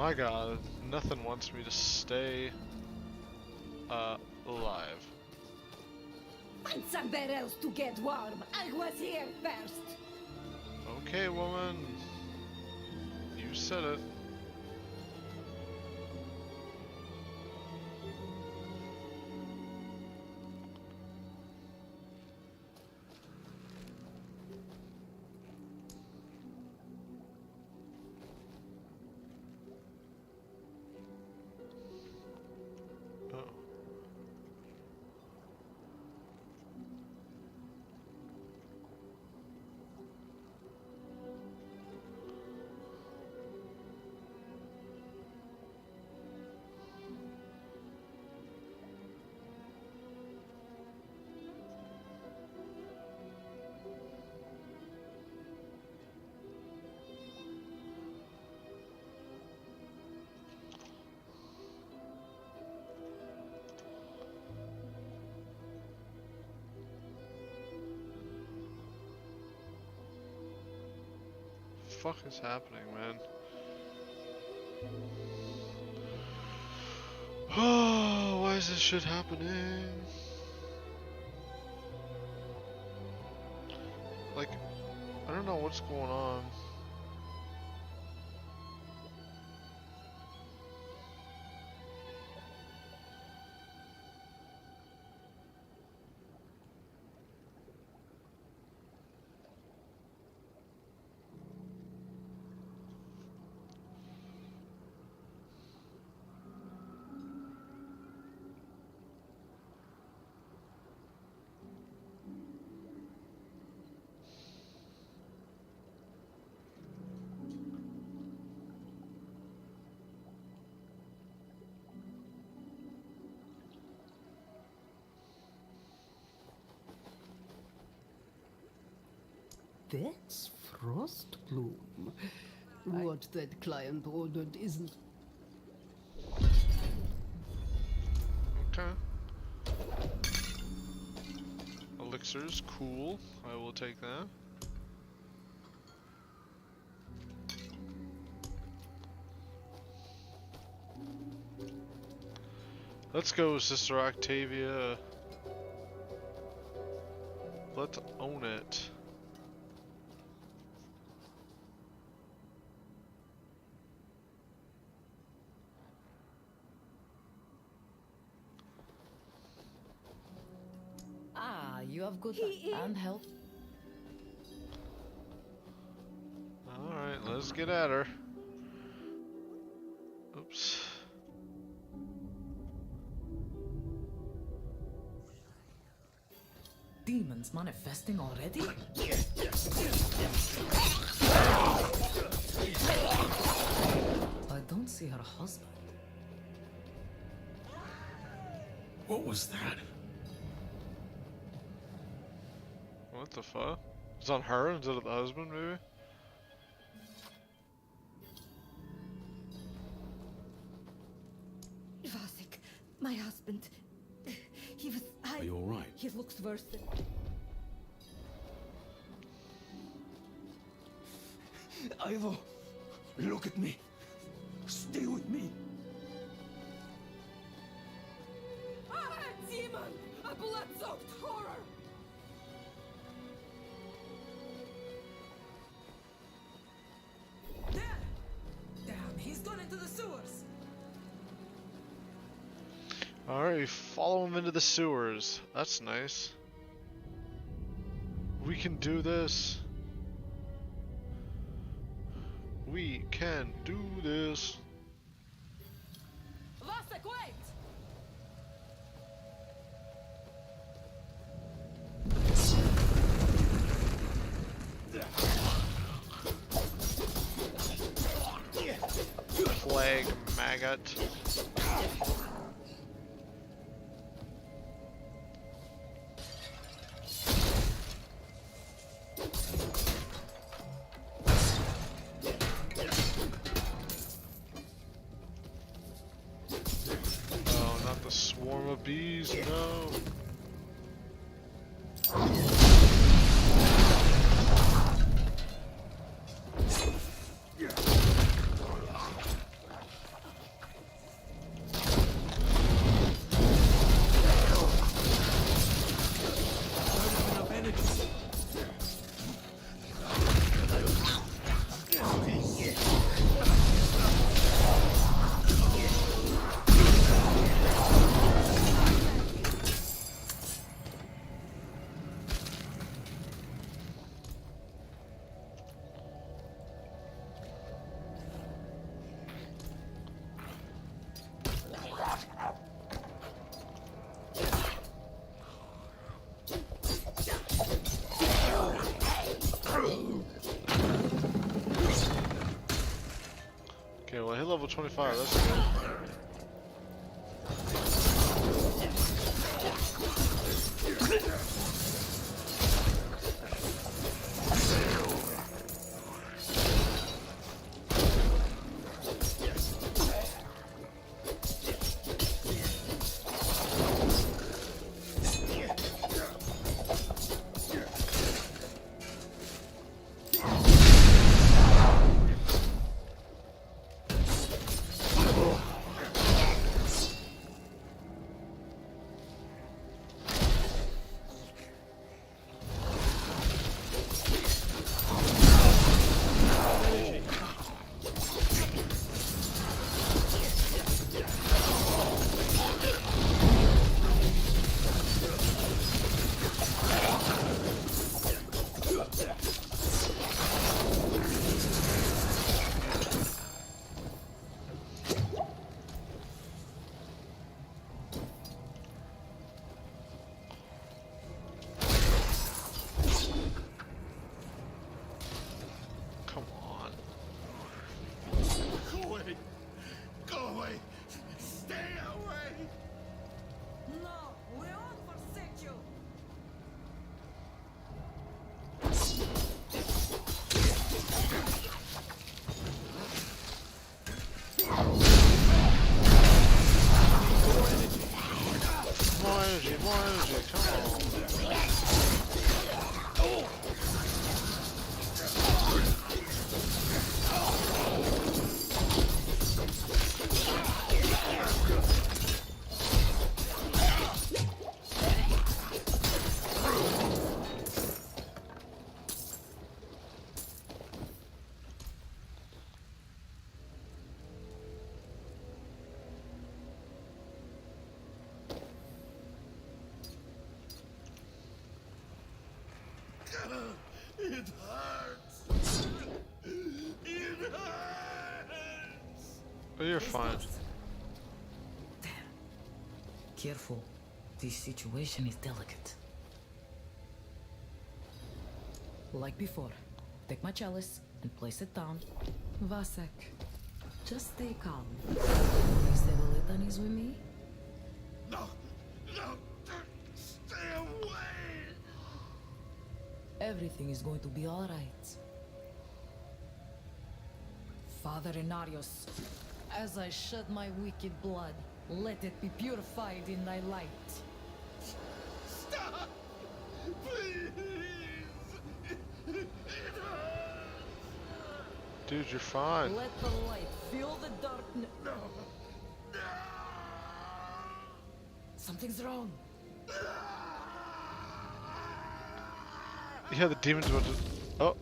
My god, nothing wants me to stay alive. Find somewhere else to get warm. I was here first. Okay, woman. You said it. Fuck is happening, man? Oh, why is this shit happening? Like, I don't know what's going on. That's frost bloom. What that client ordered isn't. Okay. Elixirs, cool. I will take that. Let's go, Sister Octavia. Let's own it. You have good and help. Alright, let's get at her. Oops. Demons manifesting already? I don't see her husband. What was that? What the fuck? It's on her instead of the husband, maybe? Vasek, my husband. He was. Are you alright? He looks worse than. Ivo, look at me. Stay with me. Ah, demon! A blood-soaked horror! There! Damn, he's gone into the sewers! Alright, we follow him into the sewers. That's nice. We can do this. We can do this. Vasek, wait! Plague maggot. Oh, not the swarm of bees, no. level 25, that's good. Come on. Go away! Go away! Stay away! No, we won't forsake you. More energy, come on. It hurts! It hurts! But you're fine. Damn. Careful. This situation is delicate. Like before, take my chalice and place it down. Vasek, just stay calm. You say the litanies with me? No! No! Stay away! Everything is going to be all right. Father Inarius, as I shed my wicked blood, let it be purified in thy light. Stop! Please! It hurts! Dude, you're fine. Let the light fill the darkness. No! No! Something's wrong. Yeah, the demon's about to. Oh.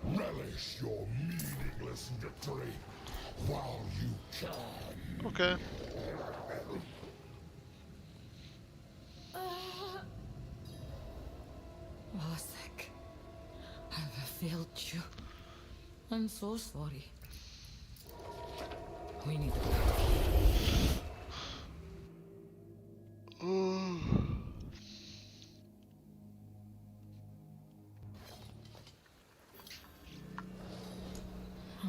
Relish your meaningless victory while you can. Okay. Vasek, I've failed you. I'm so sorry. We need to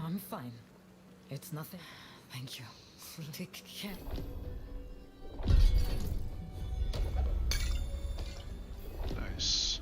I'm fine. It's nothing. Thank you. Slick cat. Nice.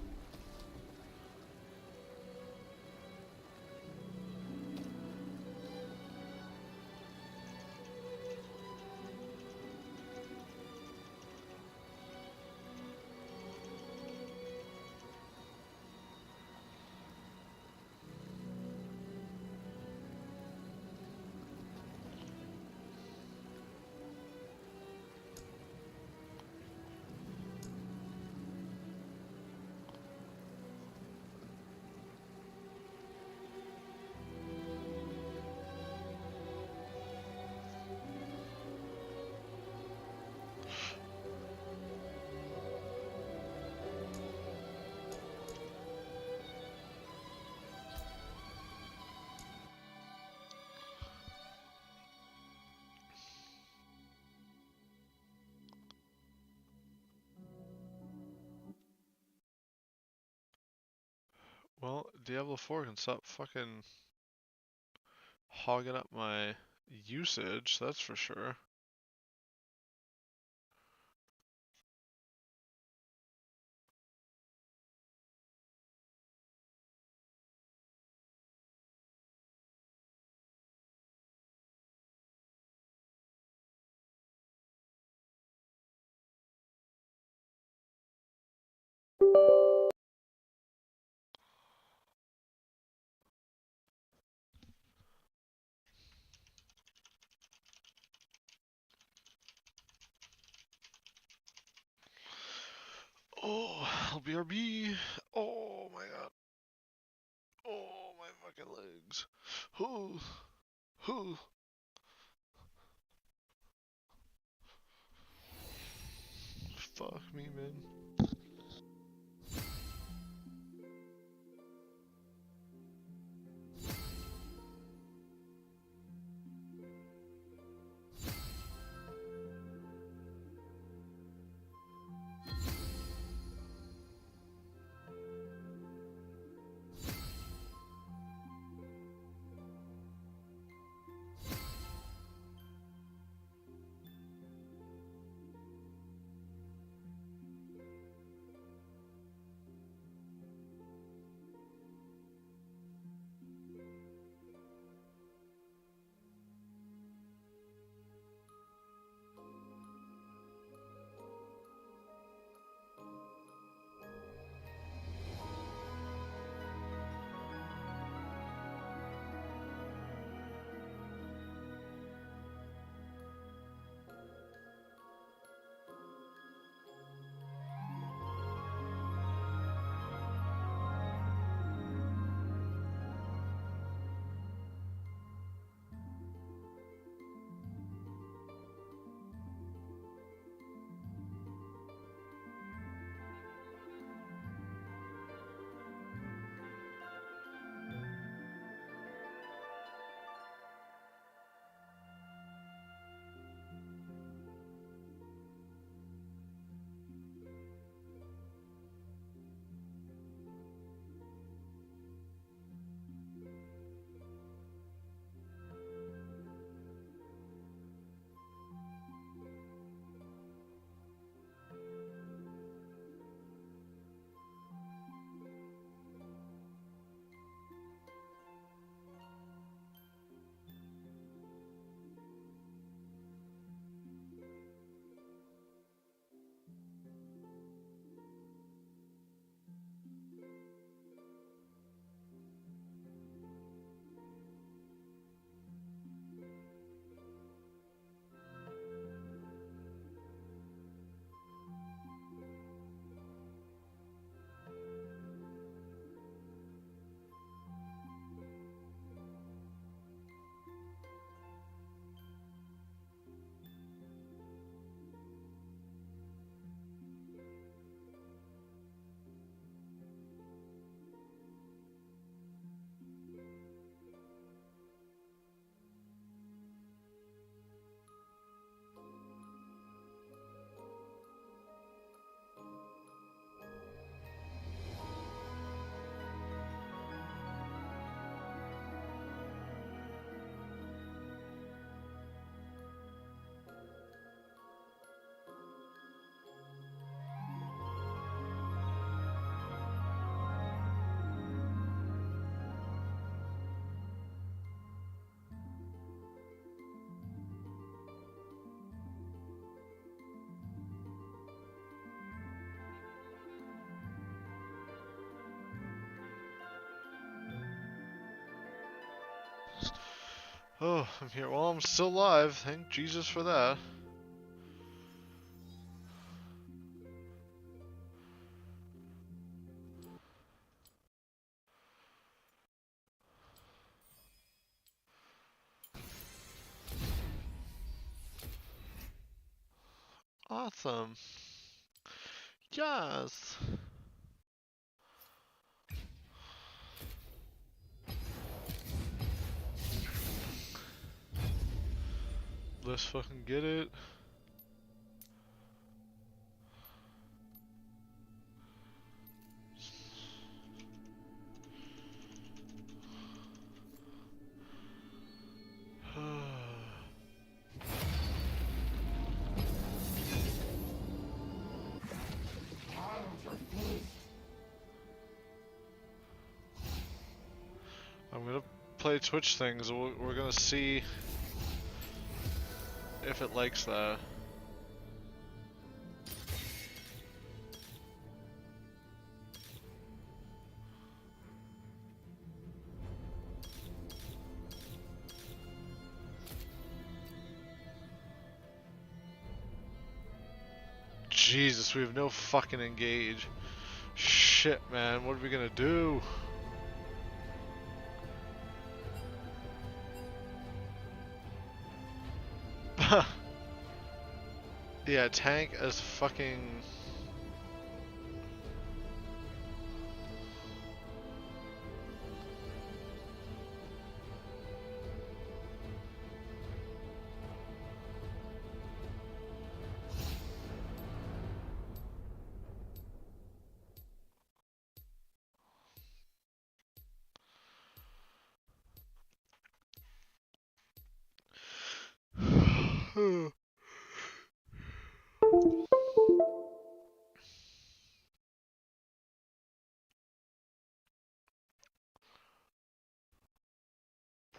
Diablo 4 can stop fucking hogging up my usage, that's for sure. Oh, LBRB. Oh my god. Oh, my fucking legs. Whoo. Whoo. Fuck me, man. Oh, I'm here. Well, I'm still alive. Thank Jesus for that. Awesome. Yes. Let's fucking get it. play Twitch things. We're gonna see if it likes that. Jesus, we have no fucking engage. Shit, man, what are we gonna do? Yeah, tank as fucking...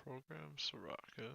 Program Soraka.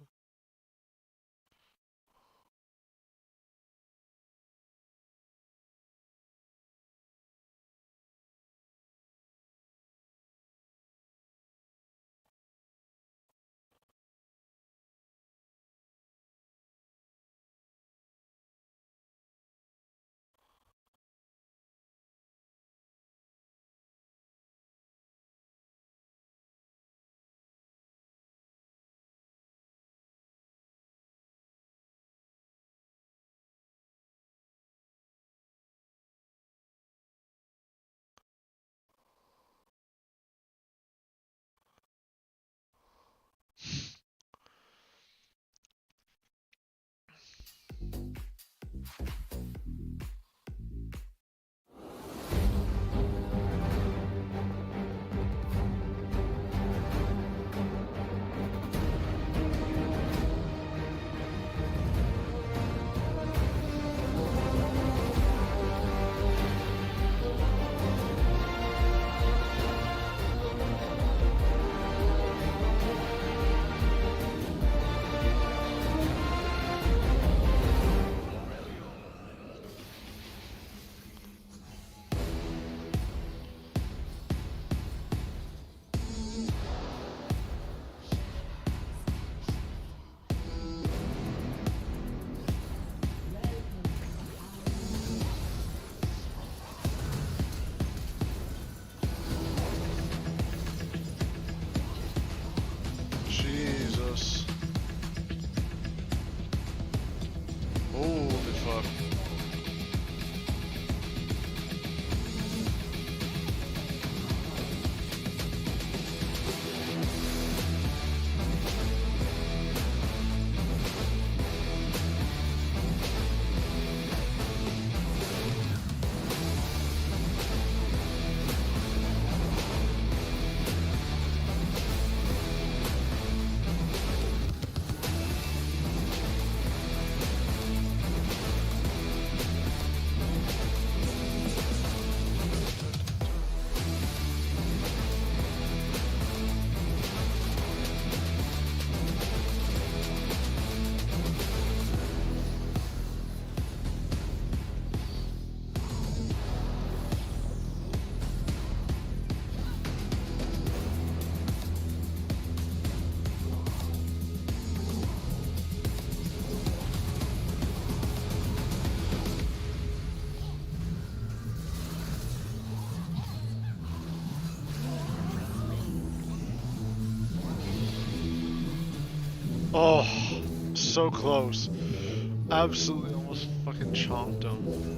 Jesus. Holy fuck. Oh, so close. Absolutely almost fucking chomped him.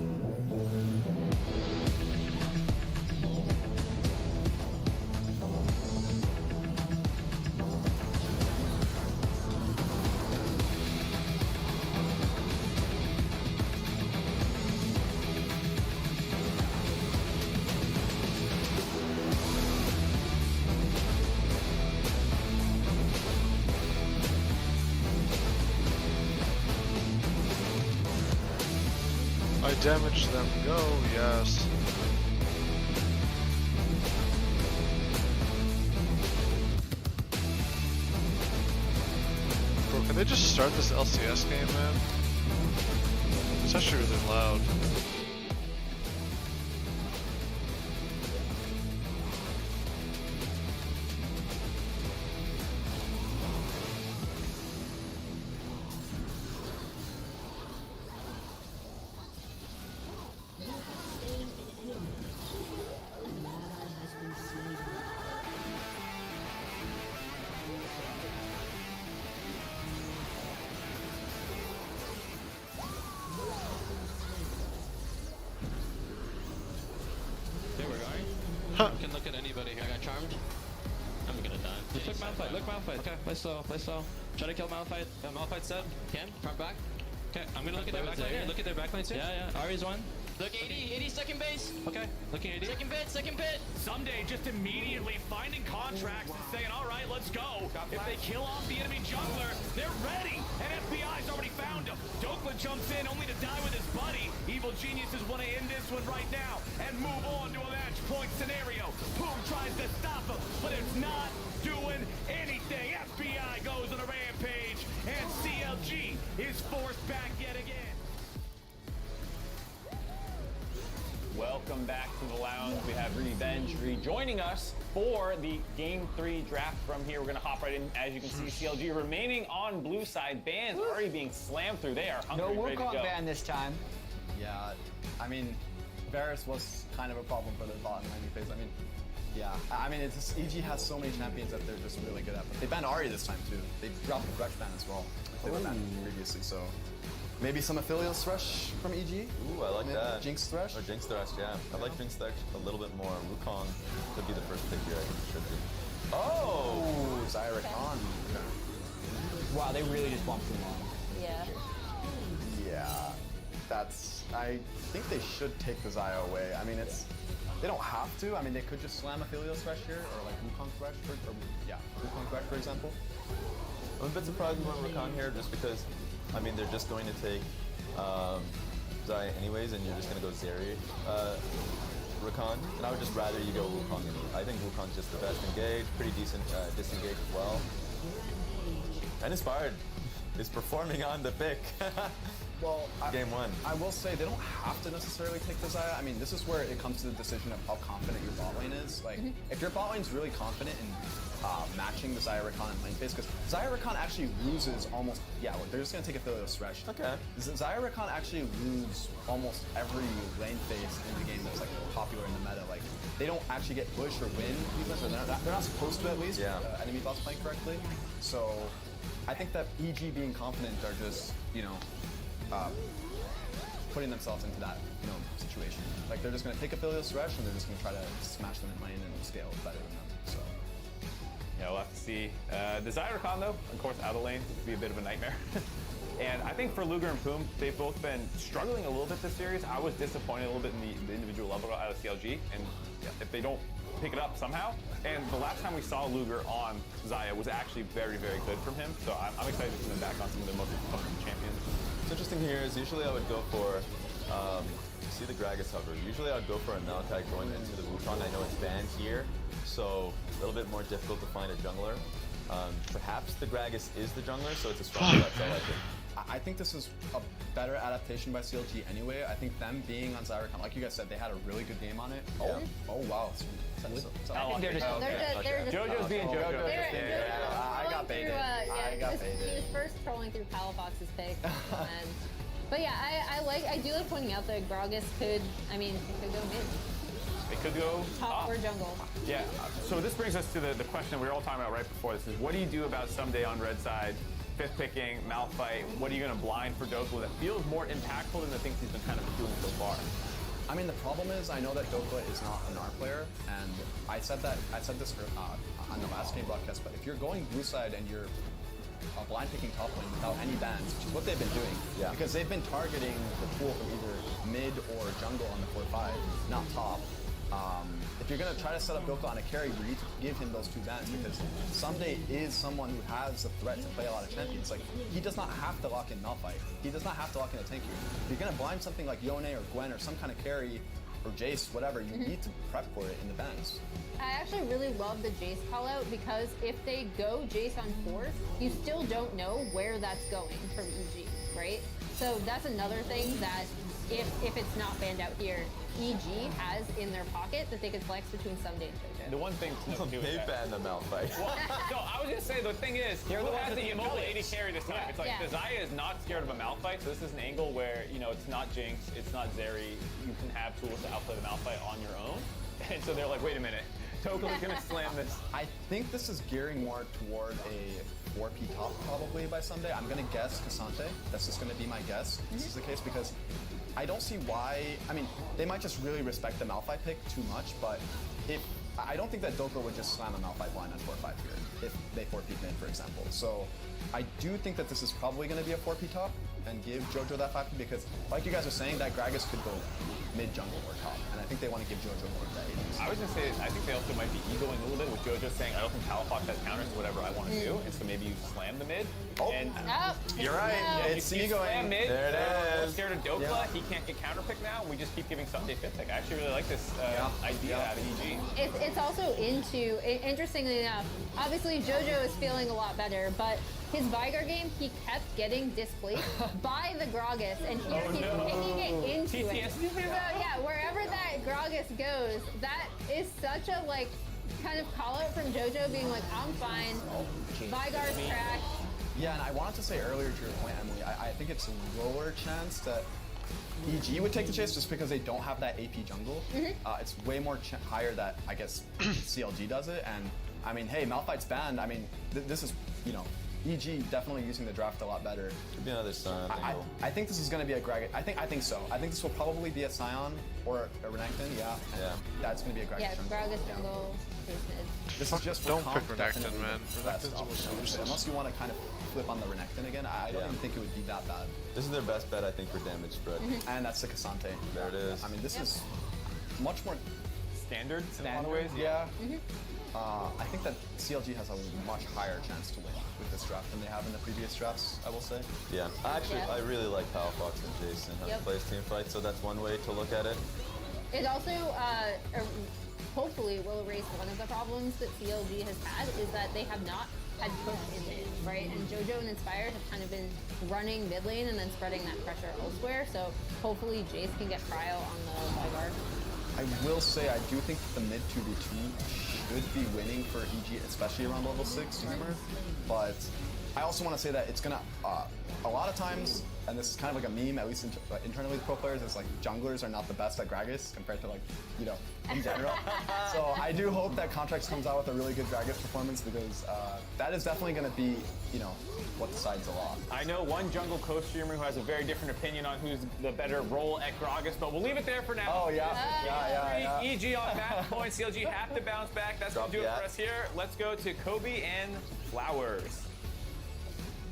I damaged them. Go, yes. Can they just start this LCS game, man? It's actually really loud. You can look at anybody here. I got charmed. I'm gonna die. Just look Malphite, look Malphite. Okay, play slow, play slow. Try to kill Malphite. Malphite's dead. Can, front back. Okay, I'm gonna look at their backline here. Look at their backline too. Yeah, yeah. Ari's one. Look 80 second base. Okay, looking 80. Second pit. Someday just immediately finding contracts and saying, all right, let's go. If they kill off the enemy jungler, they're ready. And FBI's already found him. Dokla jumps in only to die with his buddy. Evil Geniuses want to end this one right now and move on to a match point scenario. Boom tries to stop him, but it's not doing anything. FBI goes on a rampage, and CLG is forced back yet again. Welcome back to the lounge. We have Revenge rejoining us for the Game 3 draft from here. We're going to hop right in. As you can see, CLG remaining on blue side. Bans already being slammed through. They are hungry, ready to go. No Wukong ban this time. Yeah, I mean, Varus was kind of a problem for their bot in lane phase. I mean, yeah, I mean, it's just, EG has so many champions that they're just really good at. But they banned Ahri this time too. They dropped the Thresh ban as well. They were banned previously, so maybe some Aphelios Thresh from EG. Ooh, I like that. Jinx Thresh. Or Jinx Thresh, yeah. I like Jinx Thresh a little bit more. Wukong could be the first pick here. I think it should be. Oh, Zyra Khan. Wow, they really just bumped him on. Yeah. Yeah, that's. I think they should take the Zyra away. I mean, it's. They don't have to. I mean, they could just slam Aphelios Thresh here, or like Wukong Thresh, Wukong Thresh, for example. I'm a bit surprised we went Rakan here just because, I mean, they're just going to take Zaya anyways, and you're just going to go Zeri Rakan. And I would just rather you go Wukong. I think Wukong's just the best engaged, pretty decent disengage as well. And Inspired is performing on the pick. Well, Game 1. I will say they don't have to necessarily take the Zaya. I mean, this is where it comes to the decision of how confident your bot lane is. Like, if your bot lane's really confident in matching the Zaya Rakan in lane phase, because Zaya Rakan actually loses almost, well, they're just going to take Aphelios Thresh. Okay. Zaya Rakan actually lose almost every lane phase in the game that's like popular in the meta. Like, they don't actually get push or win, even, so they're not supposed to at least. Yeah. Enemy bots playing correctly. So, I think that EG being confident are just, putting themselves into that, situation. Like, they're just going to take Aphelios Thresh and they're just going to try to smash them in lane and scale better than them. So, Yeah, we'll have to see. The Zyra Khan, though, of course, out of lane would be a bit of a nightmare. And I think for Luger and Poom, they've both been struggling a little bit this series. I was disappointed a little bit in the individual level out of CLG, and if they don't pick it up somehow. And the last time we saw Luger on Zaya was actually very, very good from him. So I'm excited to see them back on some of their most fun champions. What's interesting here is usually I would go for, see the Gragas hover. Usually I would go for a Maokai going into the Wukong. I know it's banned here, so a little bit more difficult to find a jungler. Perhaps the Gragas is the jungler, so it's a strong flex. I like it. I think this is a better adaptation by CLG anyway. I think them being on Zyra Khan, like you guys said, they had a really good game on it. Yeah. Oh wow. I think they're just. JoJo's being JoJo. I got baited. I got baited. He was first trolling through Palafox's pick. But yeah, I do like pointing out that Gragas could, it could go mid. It could go Top or jungle. Yeah, so this brings us to the question we were all talking about right before this is what do you do about someday on red side, fifth picking, Malphite, what are you going to blind for Dokla that feels more impactful than the things he's been kind of doing so far? I mean, the problem is I know that Dokla is not an R player, and I said this on the last game broadcast, but if you're going blue side and you're blind picking top lane without any bans, which is what they've been doing, because they've been targeting the pool from either mid or jungle on the 4-5, not top. If you're going to try to set up Dokla on a carry, you need to give him those two bans because Someday is someone who has the threat to play a lot of champions. Like, he does not have to lock in Malphite. He does not have to lock in a tank here. If you're going to blind something like Yone or Gwen or some kind of carry or Jace, whatever, you need to prep for it in the bans. I actually really love the Jace call out because if they go Jace on 4, you still don't know where that's going from EG, right? So that's another thing that if it's not banned out here, EG has in their pocket that they could flex between Sunday and JoJo. The one thing to note too They is that, banned the Malphite. well, no, I was gonna say the thing is, who has the immobile 80 carry this time? It's like Desire is not scared of a Malphite, so this is an angle where it's not Jinx, it's not Zeri. You can have tools to outplay the Malphite on your own, and so they're like, wait a minute, Toku's gonna slam this. I think this is gearing more toward a 4P top probably by Sunday. I'm gonna guess Cassante. That's just gonna be my guess. This is the case because I don't see why. I mean, they might just really respect the Malphite pick too much, but I don't think that Doka would just slam a Malphite blind on 4-5 here if they 4P mid, for example. So I do think that this is probably going to be a 4P top and give JoJo that 5P because, like you guys are saying, that Gragas could go mid jungle or top, and I think they want to give JoJo more of that agency. I was gonna say, I think they also might be egoing a little bit with JoJo saying, I don't think Palafox has counters to whatever I want to do, and so maybe you slam the mid. And You're right. It's you egoing. slam mid, There it we're is. scared of Dokla, he can't get counterpick now, we just keep giving Sunday 5th pick. I actually really like this idea out of EG. It's also interestingly enough, obviously JoJo is feeling a lot better, but his Vigar game, he kept getting displaced by the Gragas, and here he's picking it into it. So yeah, wherever that Gragas goes, that is such a kind of call out from JoJo being like, I'm fine, Vigar's cracked. Yeah, and I wanted to say earlier to your point, Emily, I think it's a lower chance that EG would take the chase just because they don't have that AP jungle. It's way more higher that, I guess, CLG does it, and I mean, hey, Malphite's banned. I mean, this is, EG definitely using the draft a lot better. Could be another Scion. I think this is going to be a Gragas. I think so. I think this will probably be a Scion or a Renekton. Yeah. That's going to be a Gragas. Yeah, jungle. Gragas jungle. This is just for Don't comp, pick Renekton, definitely man. the best Renekton's almost option, useless. unless you want to kind of flip on the Renekton again. I don't even think it would be that bad. This is their best bet, I think, for damage spread. And that's the Cassante. There it is. I mean, this is much more Standard in a lot of ways. Yeah. I think that CLG has a much higher chance to win with this draft than they have in the previous drafts, I will say. Yeah, actually, I really like Palafox and Jason how he plays team fight, so that's one way to look at it. It also hopefully will erase one of the problems that CLG has had is that they have not had push in mid, right? And JoJo and Inspired have kind of been running mid lane and then spreading that pressure elsewhere. So hopefully Jace can get cryo on the Vigar. I will say I do think the mid 2v2 should be winning for EG, especially around level 6 Humor. But I also want to say that it's gonna a lot of times, and this is kind of like a meme, at least internally with pro players, is like junglers are not the best at Gragas compared to in general. So I do hope that Contracts comes out with a really good Gragas performance because that is definitely going to be, what decides a lot. I know one jungle co-streamer who has a very different opinion on who's the better role at Gragas, but we'll leave it there for now. Oh, yeah. EG on match point. CLG have to bounce back. That's going to do it for us here. Let's go to Kobe and Flowers.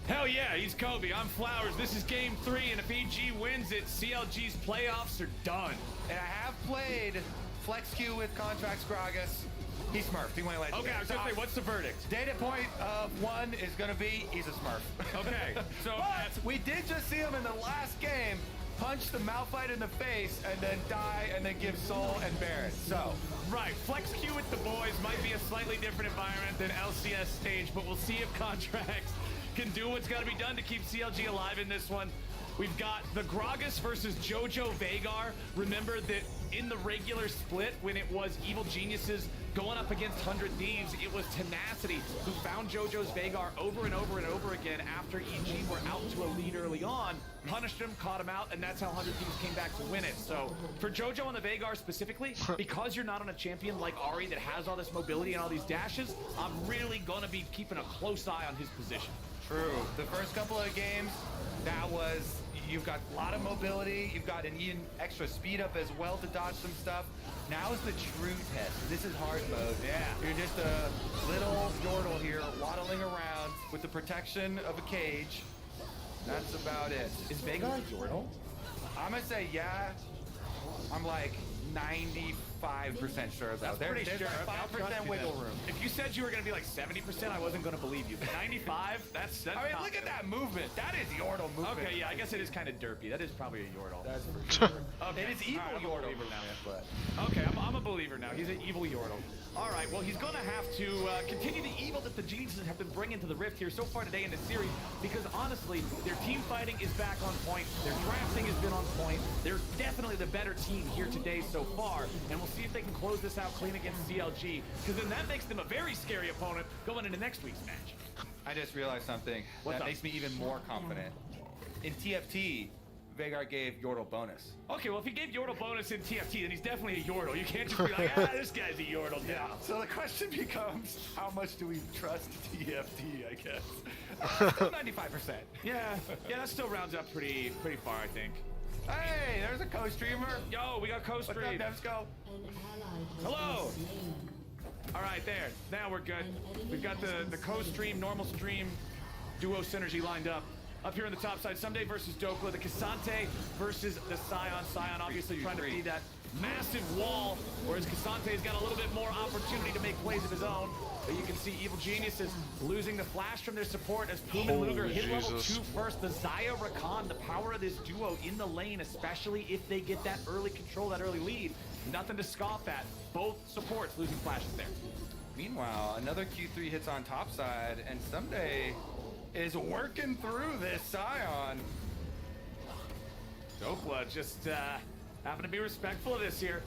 Hell yeah, he's Kobe. I'm Flowers. This is game 3, and if EG wins it, CLG's playoffs are done. And I have played Flex Q with Contracts Gragas. He smurfed. He went like. Okay, I was gonna say, what's the verdict? Data point of 1 is gonna be he's a smurf. Okay, so but we did just see him in the last game punch the Malphite in the face and then die and then give Soul and Baron. So right, Flex Q with the boys might be a slightly different environment than LCS stage, but we'll see if Contracts can do what's got to be done to keep CLG alive in this one. We've got the Gragas versus JoJo Vagar. Remember that in the regular split, when it was Evil Geniuses going up against 100 Thieves, it was Tenacity who found JoJo's Vagar over and over and over again after EG were out to a lead early on, punished him, caught him out, and that's how 100 Thieves came back to win it. So for JoJo and the Vagar specifically, because you're not on a champion like Ahri that has all this mobility and all these dashes, I'm really going to be keeping a close eye on his position. True. The first couple of games, you've got a lot of mobility, you've got an even extra speed up as well to dodge some stuff. Now is the true test. This is hard mode. Yeah. You're just a little Yordle here, waddling around with the protection of a cage. That's about it. Is Vagar Yordle? I'm gonna say yeah. I'm like 95% 95% sure though. That's pretty There's sure. like I'll trust 5% you wiggle then. room. If you said you were going to be like 70%, I wasn't going to believe you. But 95, that's I mean, look at that movement. That is Yordle movement. Okay, yeah, I guess it is kind of derpy. That is probably a Yordle. That's for sure. Okay. It is evil All right, I'm a Yordle believer now. movement, but Okay, I'm a believer now. He's an evil Yordle. All right, well, he's going to have to continue the evil that the geniuses have been bringing to the Rift here so far today in the series, because honestly, their team fighting is back on point. Their drafting has been on point. They're definitely the better team here today so far, and we'll see if they can close this out clean against CLG, because then that makes them a very scary opponent going into next week's match. I just realized something What's that up? makes me even more confident. In TFT, Veigar gave Yordle bonus. Okay, well, if he gave Yordle bonus in TFT, then he's definitely a Yordle. You can't just be like, ah, this guy's a Yordle now. So the question becomes, how much do we trust TFT, I guess? Still 95%. Yeah, that still rounds up pretty far, I think. Hey, there's a co-streamer. Yo, we got co-stream. What's up, Devsco? Hello. All right, there. Now we're good. We've got the co-stream, normal stream, duo synergy lined up. Up here on the top side, Someday versus Dokla, the Cassante versus the Scion. Scion obviously trying to be that massive wall, whereas Cassante's got a little bit more opportunity to make plays of his own. But you can see Evil Geniuses losing the flash from their support as Poom and Luger hit level 2 first. The Xayah Rakan, the power of this duo in the lane, especially if they get that early control, that early lead. Nothing to scoff at. Both supports losing flashes there. Meanwhile, another Q3 hits on top side, and Someday is working through this Scion. Dokla just having to be respectful of this here.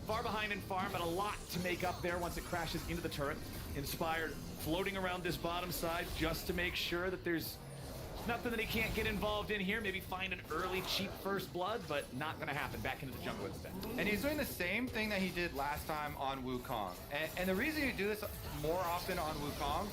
Far behind in farm, but a lot to make up there once it crashes into the turret. Inspired floating around this bottom side just to make sure that there's nothing that he can't get involved in here. Maybe find an early cheap first blood, but not gonna happen. Back into the jungle instead. And he's doing the same thing that he did last time on Wukong. And the reason you do this more often on Wukong,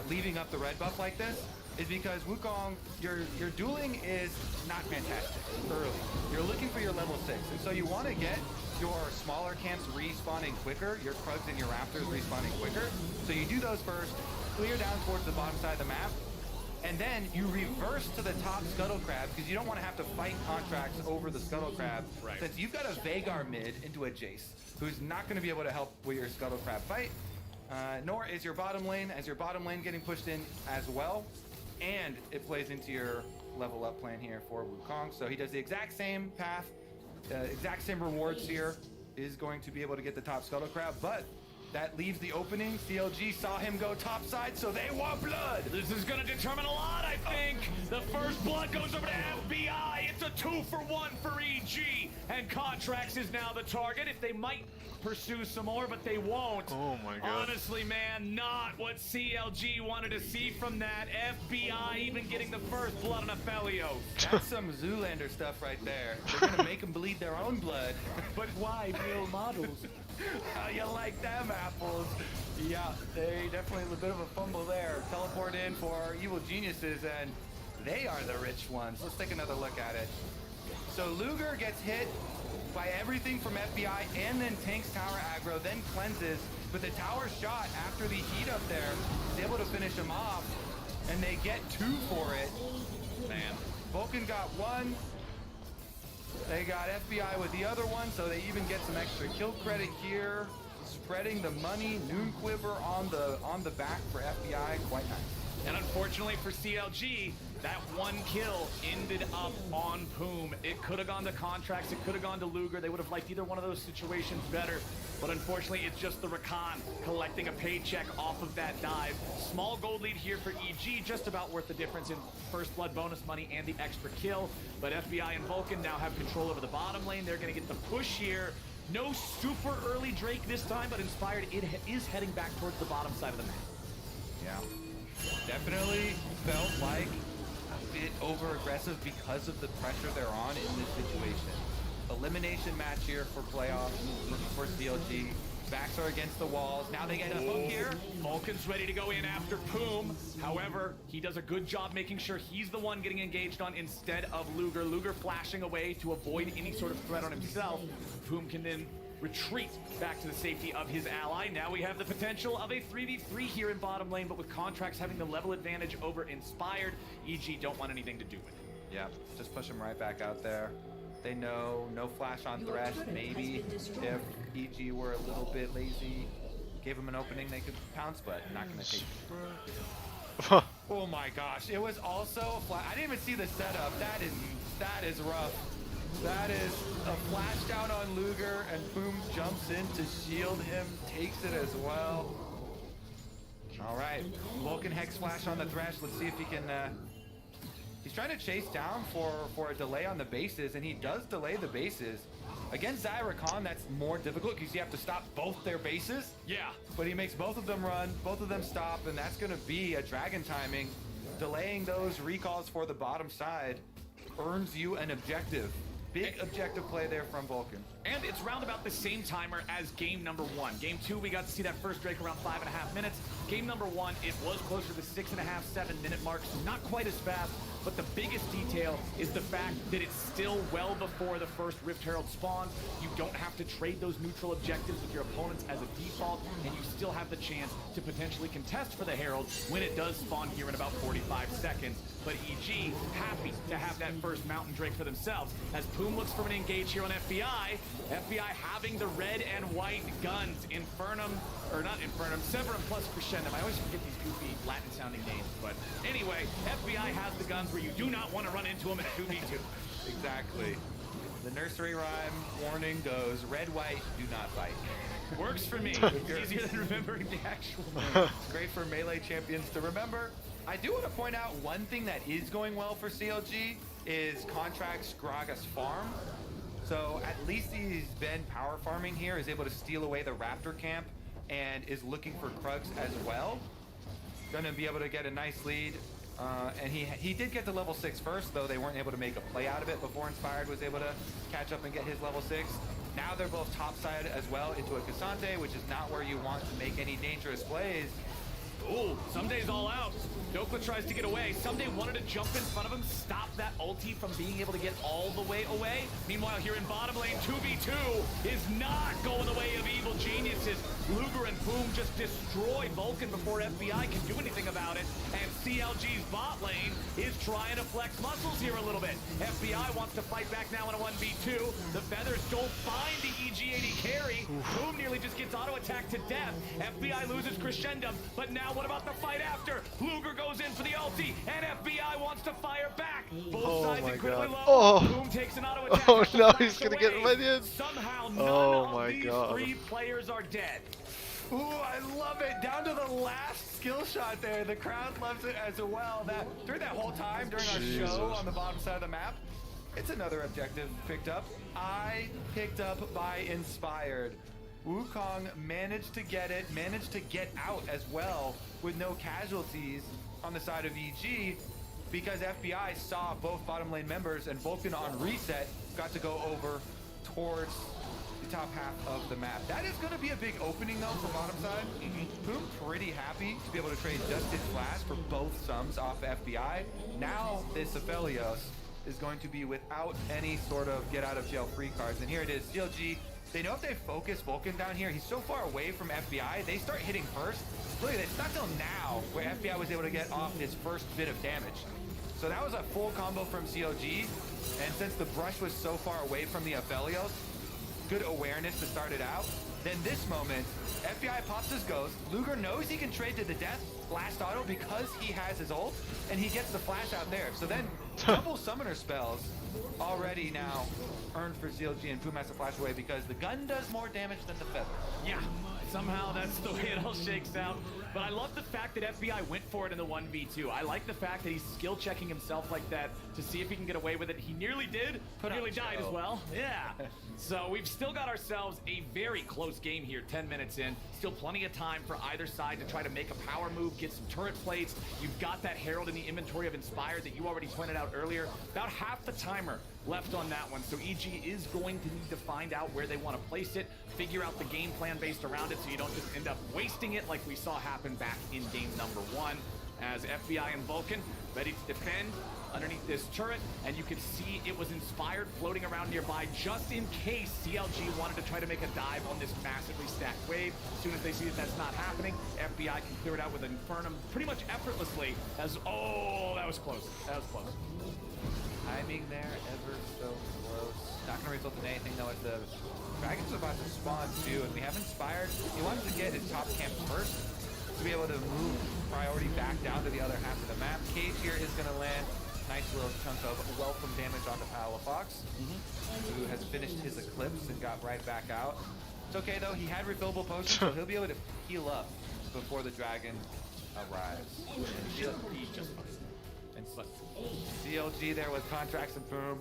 leaving up the red buff like this, is because Wukong, your dueling is not fantastic early. You're looking for your level 6, and so you want to get your smaller camps respawning quicker, your Krugs and your Raptors respawning quicker. So you do those first, clear down towards the bottom side of the map, and then you reverse to the top Scuttle Crab because you don't want to have to fight contracts over the Scuttle Crab. Right. Since you've got a Veigar mid into a Jace, who's not going to be able to help with your Scuttle Crab fight, nor is your bottom lane, as your bottom lane getting pushed in as well. And it plays into your level up plan here for Wukong. So he does the exact same path, exact same rewards here, is going to be able to get the top Scuttle Crab, but that leaves the opening. CLG saw him go top side, so they want blood. This is gonna determine a lot, I think. The first blood goes over to FBI. It's a 2-for-1 for EG, and Contracts is now the target. If they might pursue some more, but they won't. Oh my god. Honestly, man, not what CLG wanted to see from that. FBI even getting the first blood on a Felio. That's some Zoolander stuff right there. They're gonna make them bleed their own blood. But why real models? How you like them apples? Yeah, they definitely a bit of a fumble there. Teleport in for Evil Geniuses, and they are the rich ones. Let's take another look at it. So Luger gets hit by everything from FBI and then tanks tower aggro, then cleanses. But the tower shot after the heat up there is able to finish him off, and they get 2 for it. Man. Vulcan got 1. They got FBI with the other one, so they even get some extra kill credit here. Spreading the money, Noon Quiver on the back for FBI, quite nice. And unfortunately for CLG, that one kill ended up on Poom. It could have gone to Contracts, it could have gone to Luger. They would have liked either one of those situations better. But unfortunately, it's just the Rakan collecting a paycheck off of that dive. Small gold lead here for EG, just about worth the difference in first blood bonus money and the extra kill. But FBI and Vulcan now have control over the bottom lane. They're going to get the push here. No super early Drake this time, but Inspired is heading back towards the bottom side of the map. Yeah. Definitely felt like a bit over-aggressive because of the pressure they're on in this situation. Elimination match here for playoffs, looking for CLG. Backs are against the walls. Now they get a hook here. Vulcan's ready to go in after Poom. However, he does a good job making sure he's the one getting engaged on instead of Luger. Luger flashing away to avoid any sort of threat on himself. Poom can then retreat back to the safety of his ally. Now we have the potential of a 3v3 here in bottom lane, but with Contracts having the level advantage over Inspired, EG don't want anything to do with it. Yeah, just push him right back out there. They know no flash on Thresh. Maybe if EG were a little bit lazy, gave him an opening, they could pounce, but not going to take it. Oh my gosh, it was also flash. I didn't even see the setup. That is rough. That is a flash down on Luger, and Boom jumps in to shield him, takes it as well. All right, Vulcan Hex Flash on the Thresh. Let's see if he can... He's trying to chase down for a delay on the bases, and he does delay the bases. Against Zyrakan, that's more difficult because you have to stop both their bases. Yeah. But he makes both of them run, both of them stop, and that's going to be a dragon timing. Delaying those recalls for the bottom side earns you an objective. Big objective play there from Vulcan. And it's round about the same timer as game number 1. Game 2, we got to see that first Drake around 5.5 minutes. Game number 1, it was closer to the 6.5, 7-minute mark, so not quite as fast. But the biggest detail is the fact that it's still well before the first Rift Herald spawns. You don't have to trade those neutral objectives with your opponents as a default, and you still have the chance to potentially contest for the Herald when it does spawn here in about 45 seconds. But EG, happy to have that first Mountain Drake for themselves. As Poom looks for an engage here on FBI, FBI having the red and white guns, Infernum, or not Infernum, Severum plus Crescendum. I always forget these goofy Latin-sounding names, but anyway, FBI has the guns where you do not want to run into them in 2v2. Exactly. The nursery rhyme warning goes, red, white, do not fight. Works for me. It's easier than remembering the actual name. It's great for Melee champions to remember. I do want to point out one thing that is going well for CLG is contracts Gragas farm. So at least he's been power farming here, is able to steal away the Raptor camp, and is looking for Krugs as well. Gonna be able to get a nice lead. And he did get to level 6 first, though they weren't able to make a play out of it before Inspired was able to catch up and get his level 6. Now they're both topside as well into a Cassante, which is not where you want to make any dangerous plays. Ooh, Someday's all out. Dokla tries to get away. Someday wanted to jump in front of him, stop that ulti from being able to get all the way away. Meanwhile, here in bottom lane, 2v2 is not going the way of evil geniuses. Luger and Boom just destroy Vulcan before FBI can do anything about it. And CLG's bot lane is trying to flex muscles here a little bit. FBI wants to fight back now in a 1v2. The feathers don't find the EG80 carry. Boom nearly just gets auto-attacked to death. FBI loses Crescendum, but now what about the fight after? Luger goes in for the ulti, and FBI wants to fire back. Both sides incredibly low. Boom takes an auto attack. Oh no, he's gonna get minions. Somehow none of these God. 3 players are dead. Ooh, I love it. Down to the last skill shot there. The crowd loves it as well. That during that whole time, during our show on the bottom side of the map, it's another objective picked up. I picked up by Inspired. Wukong managed to get it, managed to get out as well with no casualties on the side of EG because FBI saw both bottom lane members and Vulcan on reset got to go over towards the top half of the map. That is going to be a big opening though for bottom side. Boom pretty happy to be able to trade just his flash for both sums off FBI. Now this Aphelios is going to be without any sort of get out of jail free cards. And here it is, CLG. They know if they focus Vulcan down here, he's so far away from FBI, they start hitting first. Look at this, it's not till now where FBI was able to get off his first bit of damage. So that was a full combo from CLG, and since the brush was so far away from the Aphelios, good awareness to start it out. Then this moment, FBI pops his ghost, Luger knows he can trade to the death last auto because he has his ult, and he gets the flash out there. So then, double summoner spells already now earned for CLG, and Poom has to flash away because the gun does more damage than the feather. Yeah, somehow that's the way it all shakes out. But I love the fact that FBI went for it in the 1v2. I like the fact that he's skill checking himself like that to see if he can get away with it. He nearly did, nearly died as well. Yeah. So we've still got ourselves a very close game here, 10 minutes in. Still plenty of time for either side to try to make a power move, get some turret plates. You've got that Herald in the inventory of Inspired that you already pointed out earlier. About half the timer left on that one. So EG is going to need to find out where they want to place it, figure out the game plan based around it so you don't just end up wasting it like we saw happen back in game number 1. As FBI and Vulcan ready to defend underneath this turret, and you can see it was Inspired floating around nearby just in case CLG wanted to try to make a dive on this massively stacked wave. As soon as they see that that's not happening, FBI can clear it out with Infernum pretty much effortlessly as, oh, that was close. That was close. Timing there ever so close. Not going to result in anything though, as the Dragon's about to spawn too, and we have Inspired. He wants to get his top camp first to be able to move priority back down to the other half of the map. Cage here is going to land nice little chunk of welcome damage onto Palafox, who has finished his Eclipse and got right back out. It's okay though, he had refillable potions, so he'll be able to heal up before the Dragon arrives. And CLG there with Contracts and Boom,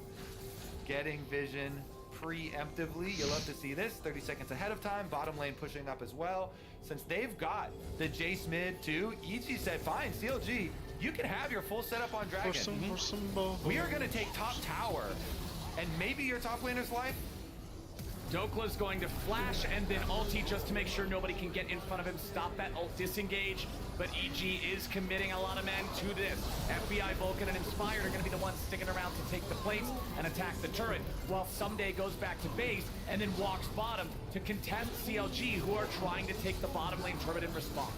getting vision preemptively. You'll love to see this. 30 seconds ahead of time. Bottom lane pushing up as well. Since they've got the Jace mid too, EG said, fine, CLG, you can have your full setup on Dragon. We are going to take top tower and maybe your top laner's life. Dokla's going to flash and then ulti just to make sure nobody can get in front of him, stop that ult disengage. But EG is committing a lot of men to this. FBI, Vulcan, and Inspired are going to be the ones sticking around to take the plates and attack the turret, while Someday goes back to base and then walks bottom to contest CLG, who are trying to take the bottom lane turret in response.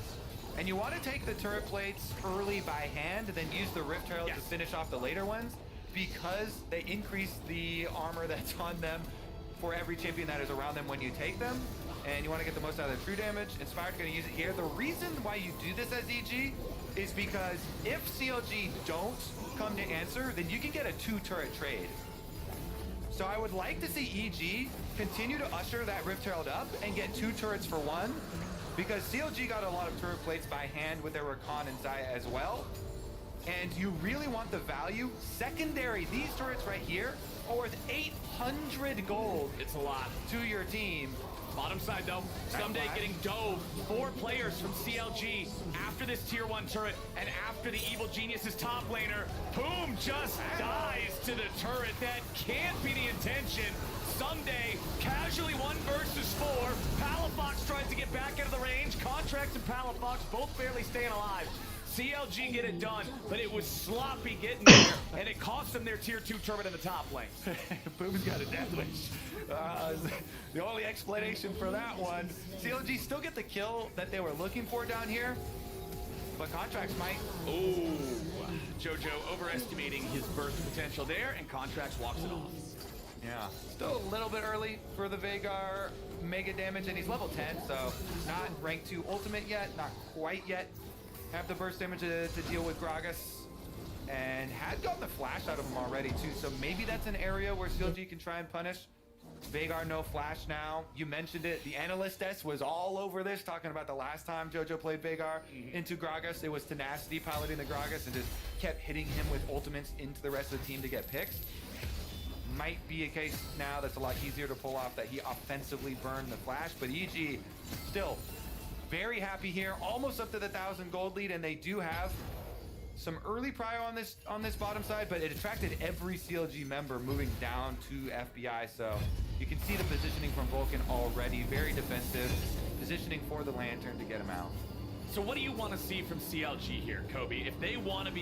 And you want to take the turret plates early by hand and then use the Rift Herald to finish off the later ones, because they increase the armor that's on them for every champion that is around them when you take them, and you want to get the most out of the true damage. Inspired's going to use it here. The reason why you do this as EG is because if CLG don't come to answer, then you can get a 2-turret trade. So I would like to see EG continue to usher that Rift Herald up and get 2 turrets for 1, because CLG got a lot of turret plates by hand with their Rakan and Zaya as well. And you really want the value. Secondary, these turrets right here are worth 800 gold. It's a lot. To your team. Bottom side though, Someday getting dove. 4 players from CLG after this tier 1 turret and after the Evil Genius's top laner. Boom just dies to the turret. That can't be the intention. Someday casually 1 versus 4. Palafox tries to get back out of the range. Contracts and Palafox both barely staying alive. CLG get it done, but it was sloppy getting there, and it cost them their tier 2 turret in the top lane. Boom's got a death wish. The only explanation for that one, CLG still get the kill that they were looking for down here, but Contracts might. Ooh, Jojo overestimating his burst potential there, and Contracts walks it off. Yeah, still a little bit early for the Veigar mega damage, and he's level 10, so not rank 2 ultimate yet, not quite yet. Have the burst damage to deal with Gragas, and had gotten the flash out of him already too, so maybe that's an area where CLG can try and punish. Veigar no flash now. You mentioned it, the analyst desk was all over this, talking about the last time Jojo played Veigar into Gragas. It was Tenacity piloting the Gragas and just kept hitting him with ultimates into the rest of the team to get picks. Might be a case now that's a lot easier to pull off, that he offensively burned the flash, but EG still very happy here, almost up to the 1,000 gold lead, and they do have some early prio on this bottom side, but it attracted every CLG member moving down to FBI, so you can see the positioning from Vulcan already, very defensive, positioning for the Lantern to get him out. So what do you want to see from CLG here, Kobe? If they want to be